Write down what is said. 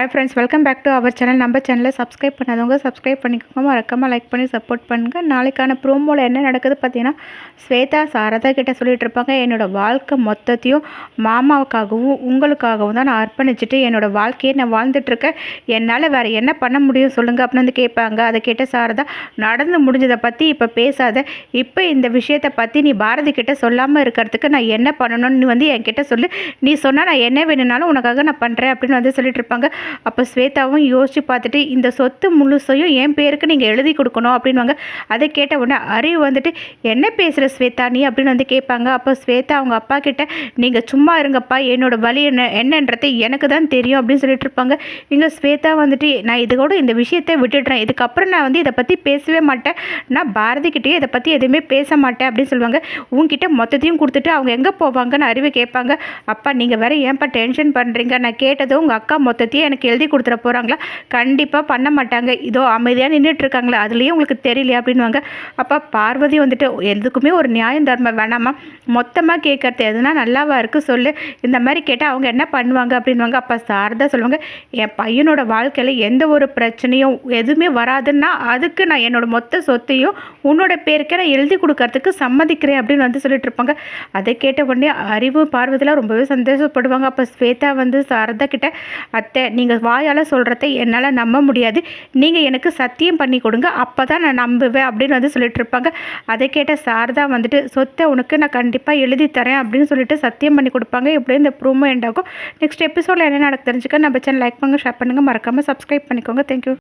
Hi friends, welcome back to our channel. நம்ம சேனலில் subscribe பண்ணாதவங்க சப்ஸ்கிரைப் பண்ணிக்கோங்க, மறக்காமல் லைக் பண்ணி சப்போர்ட் பண்ணுங்கள். நாளைக்கான ப்ரோமோவில் என்ன நடக்குது பார்த்தீங்கன்னா, ஸ்வேதா சாரதா கிட்ட சொல்லிட்டு இருப்பாங்க, என்னோடய வாழ்க்கை மொத்தத்தையும் மாமாவுக்காகவும் உங்களுக்காகவும் தான் நான் அர்ப்பணிச்சுட்டு என்னோடய வாழ்க்கையை நான் வாழ்ந்துட்டுருக்கேன். என்னால் வேறு என்ன பண்ண முடியும் சொல்லுங்கள் அப்படின்னு வந்து கேட்பாங்க. அதை கேட்ட சாரதா, நடந்து முடிஞ்சதை பற்றி இப்போ பேசாத, இப்போ இந்த விஷயத்தை பற்றி நீ பாரதி கிட்ட சொல்லாமல் இருக்கிறதுக்கு நான் என்ன பண்ணணும்னு நீ வந்து என்கிட்ட சொல்லு, நீ சொன்னால் நான் என்ன வேணும்னாலும் உனக்காக நான் பண்ணுறேன் அப்படின்னு வந்து சொல்லிட்டு இருப்பாங்க. அப்போ ஸ்வேதாவும் யோசிச்சு பார்த்துட்டு, இந்த சொத்து முழுசையும் என் பேருக்கு நீங்கள் எழுதி கொடுக்கணும் அப்படின்வாங்க. அதை கேட்ட உடனே அறிவு வந்துட்டு, என்ன பேசுகிற ஸ்வேதா நீ அப்படின்னு வந்து கேட்பாங்க. அப்போ ஸ்வேதா அவங்க அப்பா கிட்ட, நீங்கள் சும்மா இருங்கப்பா, என்னோட வழி என்னன்றது எனக்கு தான் தெரியும் அப்படின்னு சொல்லிட்டு இருப்பாங்க. இங்கே ஸ்வேதா வந்துட்டு, நான் இது கூட இந்த விஷயத்தை விட்டுடுறேன், இதுக்கப்புறம் நான் வந்து இதை பற்றி பேசவே மாட்டேன், நான் பாரதிக்கிட்டேயே இதை பற்றி எதுவுமே பேச மாட்டேன் அப்படின்னு சொல்லுவாங்க. உங்ககிட்ட மொத்தத்தையும் கொடுத்துட்டு அவங்க எங்கே போவாங்கன்னு அறிவு கேட்பாங்க. அப்பா நீங்கள் வேற ஏன்ப்பா டென்ஷன் பண்ணுறீங்க, நான் கேட்டதும் உங்கள் அக்கா மொத்தத்தையும் எனக்கு எழுதி கொடுத்துட போகிறாங்களா? கண்டிப்பாக பண்ண மாட்டாங்க, இதோ அமைதியாக நின்றுட்டு இருக்காங்களா, அதுலேயும் உங்களுக்கு தெரியலையா அப்படின்வாங்க. அப்போ பார்வதி வந்துட்டு, எதுக்குமே ஒரு நியாயம் தர்மம் வேணாமா, மொத்தமாக கேட்கறது எதுனா நல்லாவா இருக்குது சொல்லு, இந்த மாதிரி கேட்டால் அவங்க என்ன பண்ணுவாங்க அப்படின்வாங்க. அப்போ சாரதா சொல்லுவாங்க, என் பையனோட வாழ்க்கையில் எந்த ஒரு பிரச்சனையும் எதுவுமே வராதுன்னா அதுக்கு நான் என்னோட மொத்த சொத்தையும் உன்னோட பேருக்கே நான் எழுதி கொடுக்கறதுக்கு சம்மதிக்கிறேன் அப்படின்னு வந்து சொல்லிட்டு இருப்பாங்க. அதை கேட்ட உடனே அறிவு பார்வதிலாம் ரொம்பவே சந்தோஷப்படுவாங்க. அப்போ ஸ்வேதா வந்து சாரதா கிட்ட, அத்தை நீங்கள் வாயால் சொல்கிறத என்னால் நம்ப முடியாது, நீங்கள் எனக்கு சத்தியம் பண்ணி கொடுங்க, அப்போ தான் நான் நம்புவேன் அப்படின்னு வந்து சொல்லிட்டு இருப்பாங்க. அதை கேட்ட சாரதா வந்துட்டு, சொத்தை உனக்கு நான் கண்டிப்பாக எழுதி தரேன் அப்படின்னு சொல்லிட்டு சத்தியம் பண்ணி கொடுப்பாங்க. இப்படி இந்த ப்ரோமோ எண்ட் ஆகும். நெக்ஸ்ட் எபிசோடில் என்ன நடக்கு தெரிஞ்சுக்க நம்ம சேனல் லைக் பண்ணுங்கள், ஷேர் பண்ணுங்கள், மறக்காமல் சப்ஸ்கிரைப் பண்ணிக்கோங்க. தேங்க்யூ.